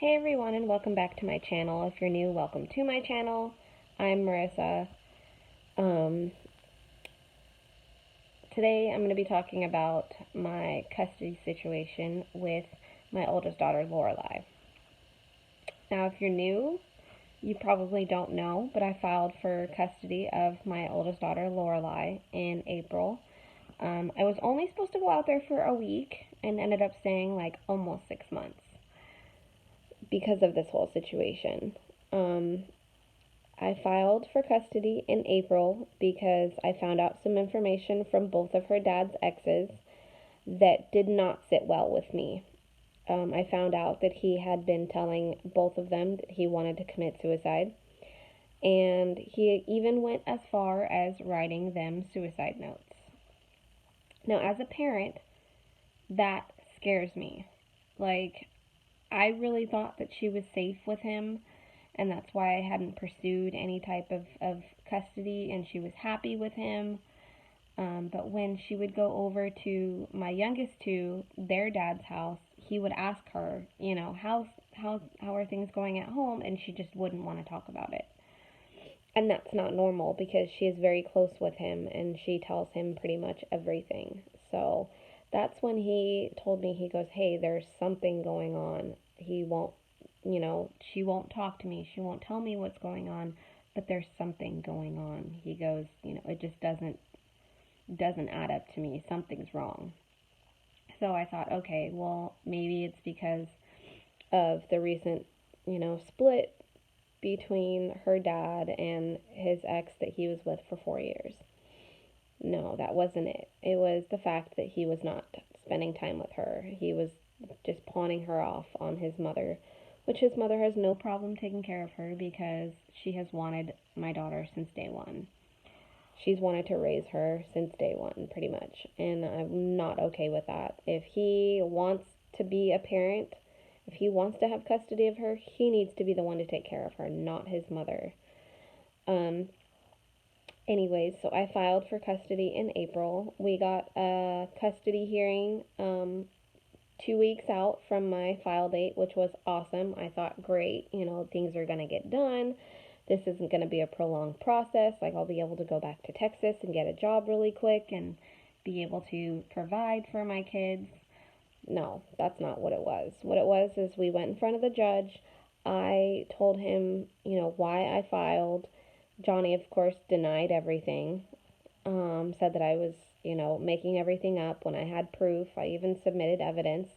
Hey everyone, and welcome back to my channel. If you're new, welcome to my channel. I'm Marissa. Um, Today I'm going to be talking about my custody situation with my oldest daughter, Lorelai. Now, if you're new, you probably don't know, but I filed for custody of my oldest daughter, Lorelai, in April. I was only supposed to go out there for a week and ended up staying like almost 6 months because of this whole situation. I filed for custody in April because I found out some information from both of her dad's exes that did not sit well with me. I found out that he had been telling both of them that he wanted to commit suicide, and he even went as far as writing them suicide notes. Now, as a parent, that scares me. Like, I really thought that she was safe with him, and that's why I hadn't pursued any type of custody, and she was happy with him. But when she would go over to my youngest two, their dad's house, he would ask her, how are things going at home, and she just wouldn't want to talk about it. And that's not normal because she is very close with him, and she tells him pretty much everything. So that's when he told me, he goes, hey, there's something going on. He won't, she won't talk to me. She won't tell me what's going on, but there's something going on. He goes, it just doesn't add up to me. Something's wrong. So I thought, okay, well, maybe it's because of the recent, split between her dad and his ex that he was with for 4 years. No, that wasn't it. It was the fact that he was not spending time with her. He was just pawning her off on his mother, which his mother has no problem taking care of her because she has wanted my daughter since day one. She's wanted to raise her since day one, pretty much, and I'm not okay with that. If he wants to be a parent, if he wants to have custody of her, he needs to be the one to take care of her, not his mother. Anyways, so I filed for custody in April. We got a custody hearing 2 weeks out from my file date, which was awesome. I thought, great, things are going to get done. This isn't going to be a prolonged process. Like, I'll be able to go back to Texas and get a job really quick and be able to provide for my kids. No, that's not what it was. What it was is we went in front of the judge. I told him, why I filed. Johnny, of course, denied everything. Said that I was, making everything up when I had proof. I even submitted evidence.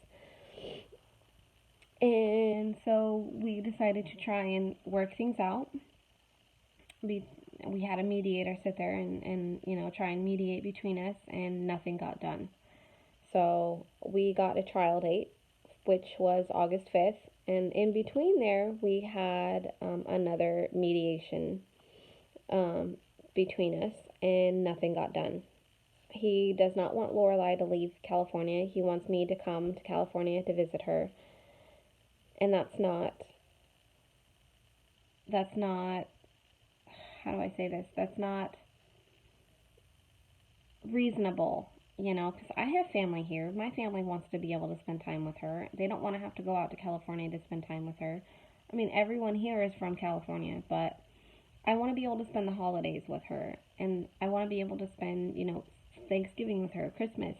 And so we decided to try and work things out. We had a mediator sit there and try and mediate between us, and nothing got done. So we got a trial date, which was August 5th, and in between there, we had another mediation between us, and nothing got done. He does not want Lorelai to leave California. He wants me to come to California to visit her, and that's not, how do I say this? That's not reasonable, because I have family here. My family wants to be able to spend time with her. They don't want to have to go out to California to spend time with her. I mean, everyone here is from California, but I want to be able to spend the holidays with her, and I want to be able to spend, Thanksgiving with her, Christmas.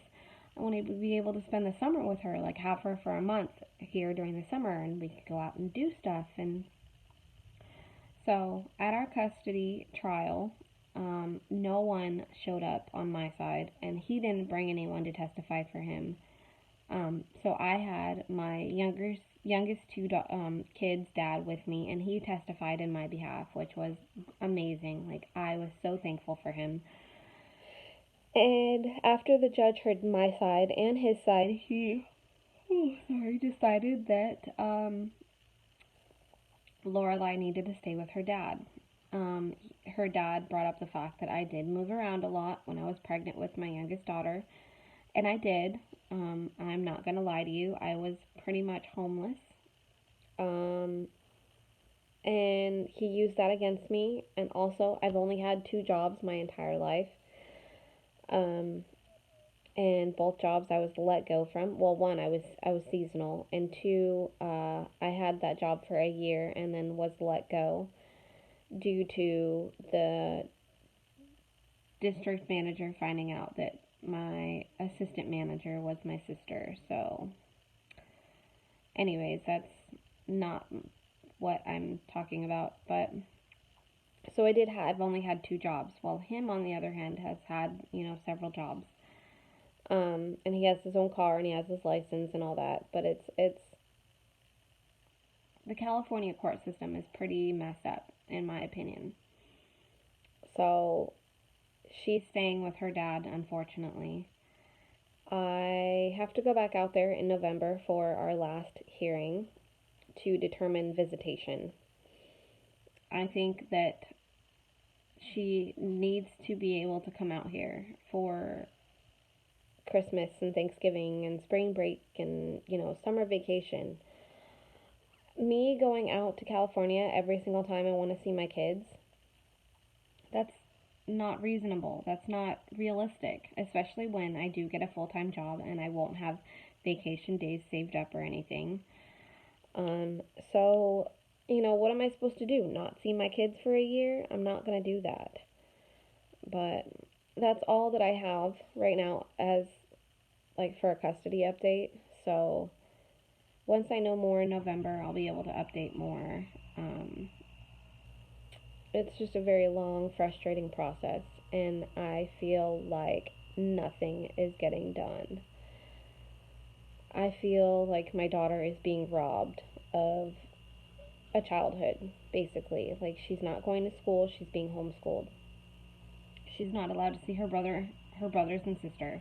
I want to be able to spend the summer with her, like have her for a month here during the summer, and we could go out and do stuff. And so at our custody trial, no one showed up on my side, and he didn't bring anyone to testify for him. So I had my youngest two kids' dad with me, and he testified in my behalf, which was amazing. Like, I was so thankful for him. And after the judge heard my side and his side, he decided that Lorelai needed to stay with her dad. Her dad brought up the fact that I did move around a lot when I was pregnant with my youngest daughter, and I did. I'm not going to lie to you. I was pretty much homeless. And he used that against me. And also, I've only had 2 jobs my entire life. and both jobs I was let go from. Well, one, I was seasonal, and two, I had that job for a year and then was let go due to the district manager finding out that my assistant manager was my sister. So, anyways, that's not what I'm talking about. But so I've only had two jobs, while him, on the other hand, has had, several jobs. And he has his own car and he has his license and all that. But it's the California court system is pretty messed up, in my opinion. So she's staying with her dad, unfortunately. I have to go back out there in November for our last hearing to determine visitation. I think that she needs to be able to come out here for Christmas and Thanksgiving and spring break and, summer vacation. Me going out to California every single time I want to see my kids, that's not reasonable. That's not realistic, especially when I do get a full-time job and I won't have vacation days saved up or anything. So, what am I supposed to do? Not see my kids for a year? I'm not going to do that. But that's all that I have right now as, like, for a custody update. So, once I know more in November, I'll be able to update more. It's just a very long, frustrating process, and I feel like nothing is getting done. I feel like my daughter is being robbed of a childhood, basically. Like, she's not going to school, she's being homeschooled. She's not allowed to see her brothers and sister.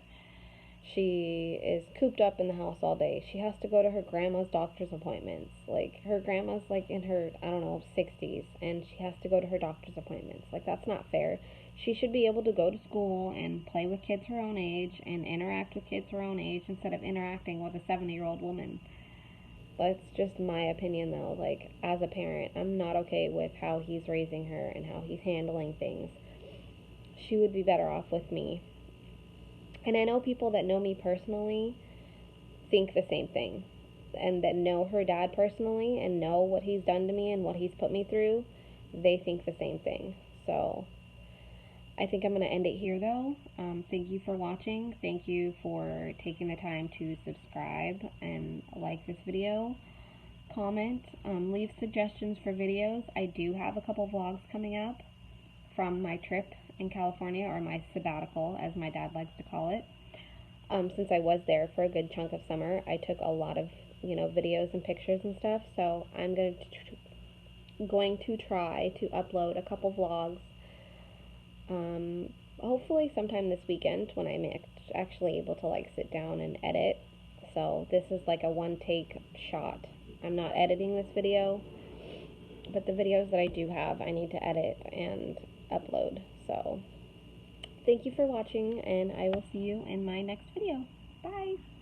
She is cooped up in the house all day. She has to go to her grandma's doctor's appointments. Like, her grandma's, like, in her, I don't know, 60s, and she has to go to her doctor's appointments. Like, that's not fair. She should be able to go to school and play with kids her own age and interact with kids her own age instead of interacting with a 70-year-old woman. That's just my opinion, though. Like, as a parent, I'm not okay with how he's raising her and how he's handling things. She would be better off with me. And I know people that know me personally think the same thing. And that know her dad personally and know what he's done to me and what he's put me through, they think the same thing. So I think I'm going to end it here, though. Thank you for watching. Thank you for taking the time to subscribe and like this video. Comment. Leave suggestions for videos. I do have a couple vlogs coming up from my trip in California, or my sabbatical, as my dad likes to call it. Since I was there for a good chunk of summer, I took a lot of, videos and pictures and stuff. So I'm going to try to upload a couple vlogs. Hopefully sometime this weekend when I'm actually able to, like, sit down and edit. So this is like a one-take shot. I'm not editing this video, but the videos that I do have, I need to edit and upload. So thank you for watching, and I will see you in my next video. Bye!